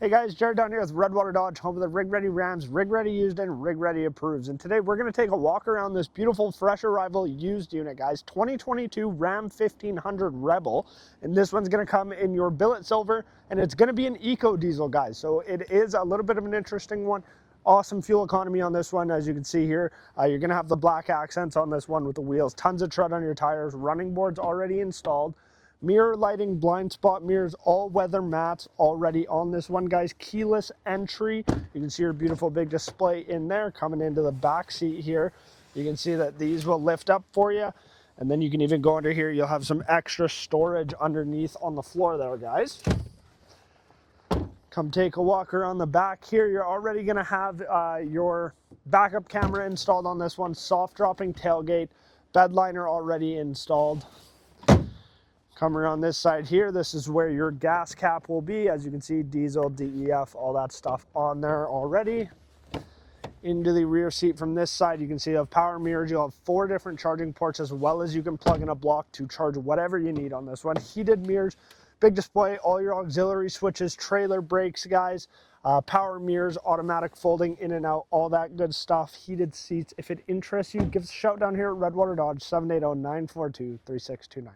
Hey guys, Jared down here with Redwater Dodge, home of the Rig Ready Rams, Rig Ready Used, and Rig Ready Approves. And today we're going to take a walk around this beautiful fresh arrival used unit, guys. 2022 Ram 1500 Rebel. And this one's going to come in your billet silver, and it's going to be an EcoDiesel, guys. So it is a little bit of an interesting one. Awesome fuel economy on this one, as you can see here. You're going to have the black accents on this one with the wheels. Tons of tread on your tires. Running boards already installed. Mirror lighting, blind spot mirrors, all weather mats already on this one, guys. Keyless entry. You can see your beautiful big display in there. Coming into the back seat here, you can see that these will lift up for you. And then you can even go under here. You'll have some extra storage underneath on the floor there, guys. Come take a walk around the back here. You're already going to have your backup camera installed on this one. Soft dropping tailgate. Bedliner already installed. Come around this side here, this is where your gas cap will be. As you can see, diesel, DEF, all that stuff on there already. Into the rear seat from this side, you can see you have power mirrors. You'll have 4 different charging ports, as well as you can plug in a block to charge whatever you need on this one. Heated mirrors, big display, all your auxiliary switches, trailer brakes, guys. Power mirrors, automatic folding in and out, all that good stuff. Heated seats. If it interests you, give us a shout down here at Redwater Dodge, 780-942-3629.